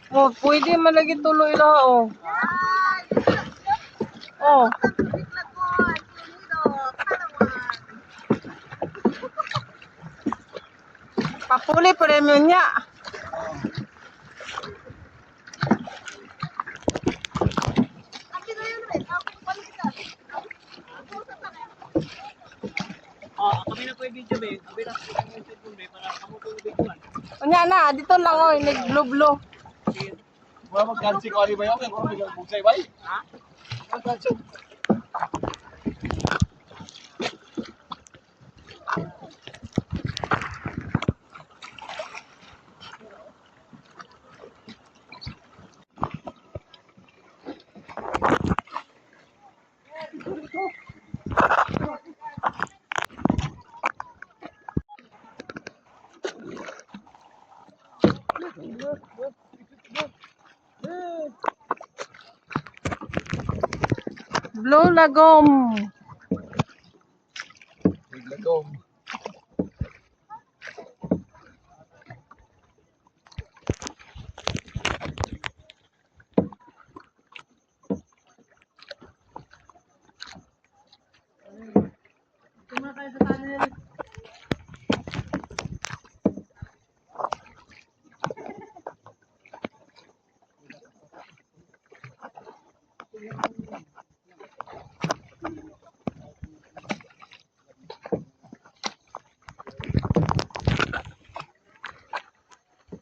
Oh, pwede malagi tuloy lang, oh. Oh. Papuli premium niya. Kami na po yung video, be. Kami na po yung cellphone, be, para kamu po yung video. Unya na, dito lang, oh, nag-blue-blue. Wala mag-gansing ko ba yun? Kung may bugsay ba? Ha? Mag-gansing. Blue Lagom. Lagom.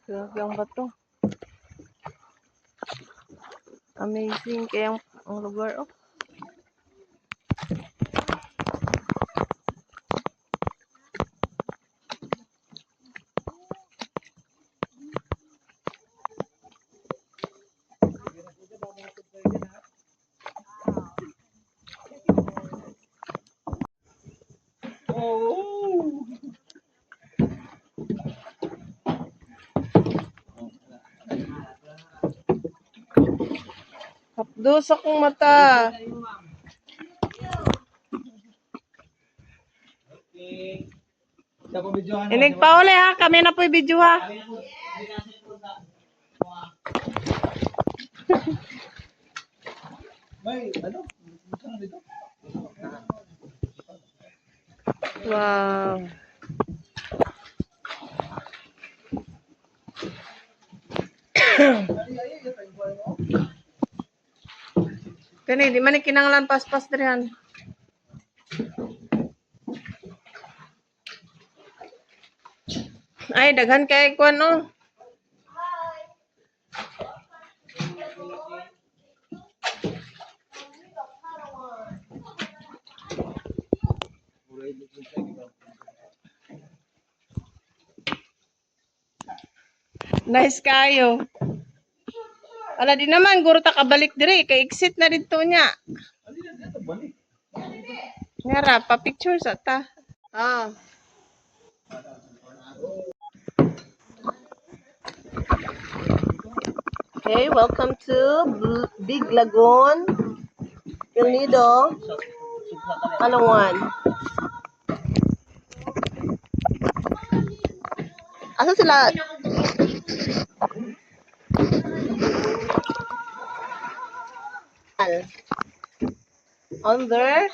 Grabe ang bato. Amazing kaya ang lugar, oh. Hapdo sa kong mata. Inig pa uli ha, kami na po yung video ha. May, ano? Saan dito? Wow. Kani, di man ni kinanglan pas-pas dirihan. Ay, daghan kay kuan no. Nice kayo. Ala di naman guro ta kabalik diri kay exit na dito nya. Ngara pa picture sa ta. Ah. Okay, welcome to Big Lagoon, El Nido, Palawan. Asa sila? On there?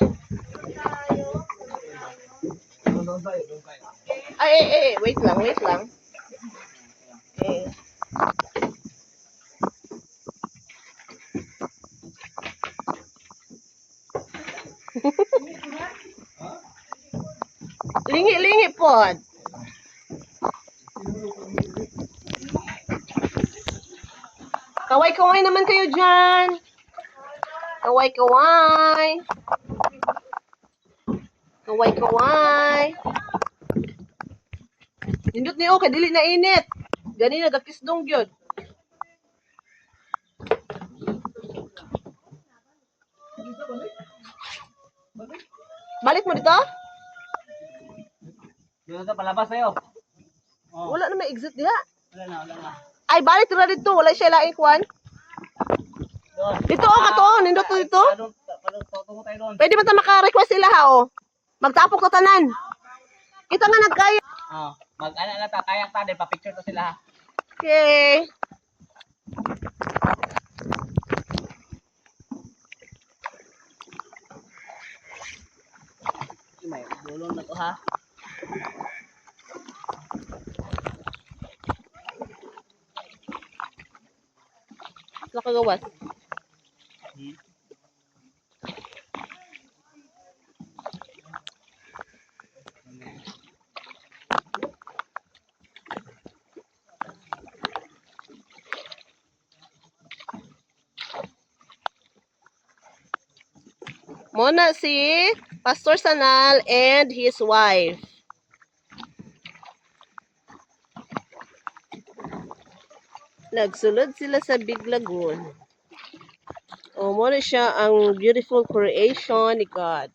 Ay, wait lang. Okay. Lingi pod. Kaway naman kayo dyan. Kaway. Nindot niyo kay dili na init. Gani nagakisdong gyud. Balik mo dito? Dito sa palabas sa'yo. Wala na may exit diha. Wala na. Ay, balik na dito. Wala siya laing kwan. Dito, kato. Nindot to dito. Tungo tayo doon. Pwede ba ta maka-request sila ha, oh? Magtapok to tanan. Kita nga nagkaya. Mag-ano na ta, kayak ta, pa-picture to sila. Okay. May bulong na to ha. Sila kagawas. Muna si Pastor Sanal and his wife. Nagsulod sila sa Big Lagoon. O, muna siya ang beautiful creation ni God.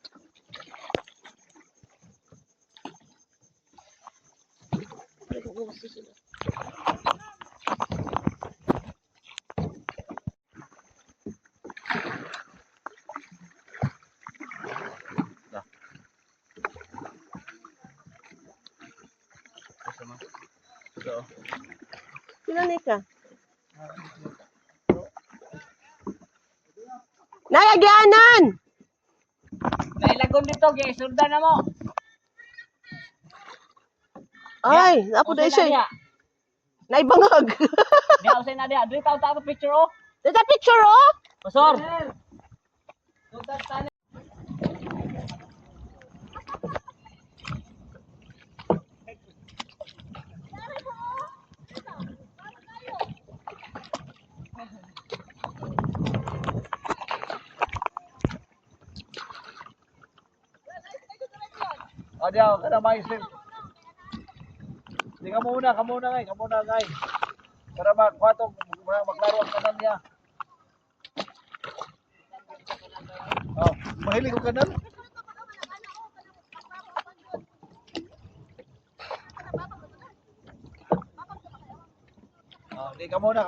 Sila ni ka? Nayagyanan! Nailagom dito, gay. Sundan na mo. Ay, napo Usay dahil siya. na Naibangag. diya. Usay na diya. Dito tayo picture oh. Dito picture, oh! Pasor. Diyan, kada may sim. Di ka muna ngay, ngay. Para magkwatong, maglaro ang kanal niya. Oh, mahilig ko kanal. Oh, di ka muna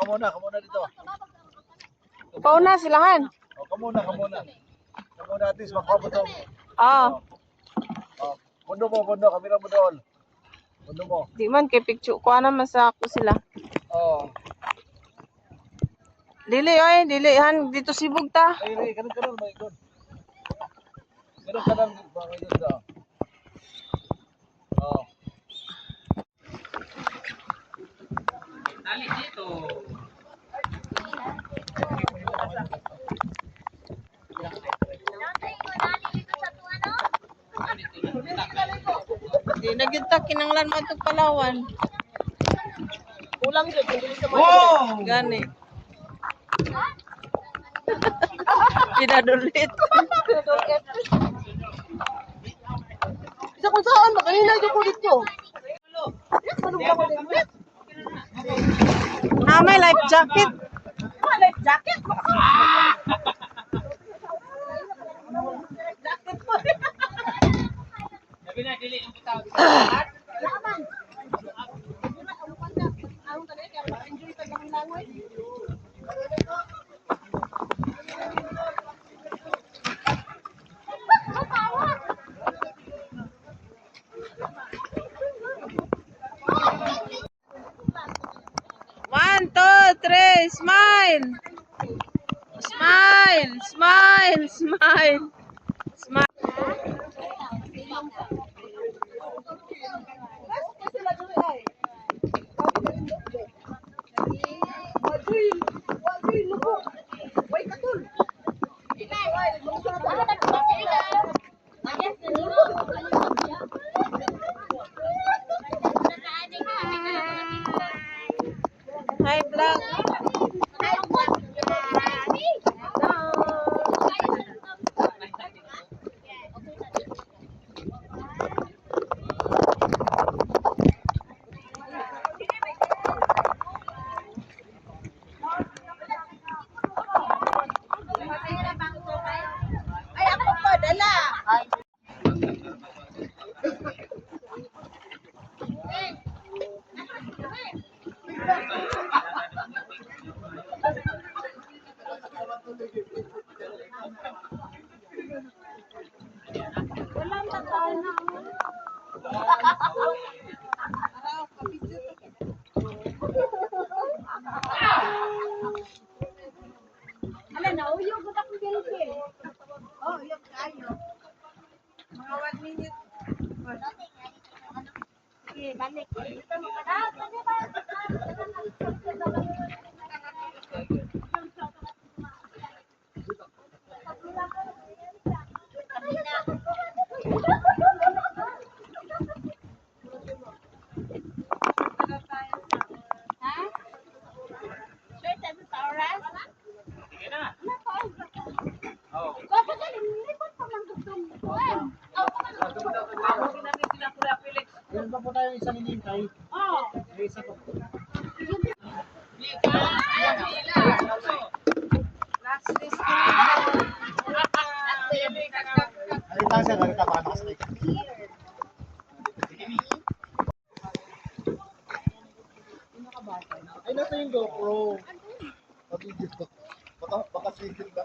dito. Pauna silahan. Oh, ka muna. Ka muna at least makuha mo to. Ah, Oh, mundo, kamera mo doon. Mundo mo. di man kay picture ko naman sa ako sila. Oh. Dili oy, dili han dito sibog ta. Ay, kanal, may doon. Kanal, may doon daw. Oh. Dali dito. Di na gyud ta kinanglan mo atong Palawan. Kulang gyud dili sa Wow! gani. Pinadulit. Isa kung saan, makanina yung kulit ko. May life jacket. Life jacket? Sabi na dili ang bitaw. One, two, three, smile. Smile, smile, smile. Smile. Hi, vlog. Oh, yung kayo. Mga 1 minute. Sige, balik. Ha? Sure, 7 oras? Sige na. Ano pa? Oo. Bakit galing? Likod pa man gusto mo. Oh, Tawagin natin sila Kuya Felix. Meron pa po tayong isang hinihintay. oh. May isa pa po. Last list. Halita sir, halita para nakasakay. Ay, nasa yung GoPro. Pag-video ko. Baka single ba?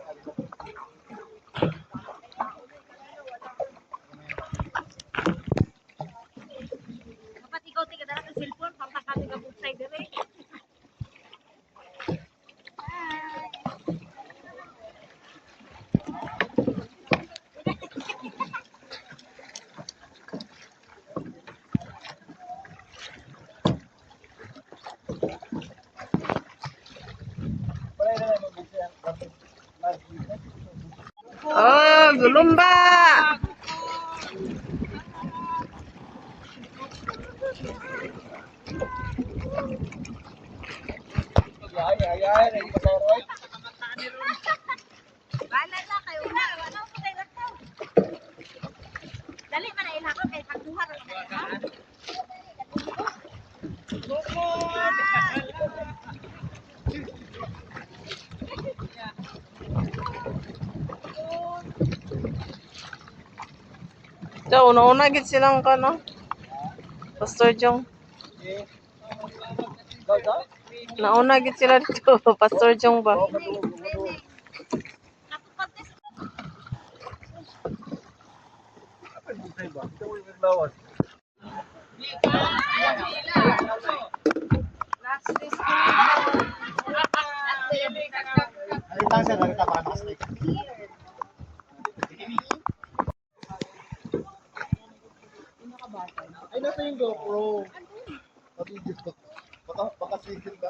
Dapat ikaw tiga dala ng cellphone, pampakali ka both side dire. Wala na naman mag-isa. Oh, gulumba! Ay, nagpasarap. Wala na kayo na, wala ko tayo nagtaw. Dali man na ilako kay pagduha ra na. So, una-una gid silang kano. Pastor Jong. Gaw? Nauna gid sila dito. Pastor Jong ba? Napupuntis Butay ba? Ito yung naglawas. last list. Halita sir, halita para nakasakay. Ay, nasa yung GoPro. Pag-video ko. Baka single ba?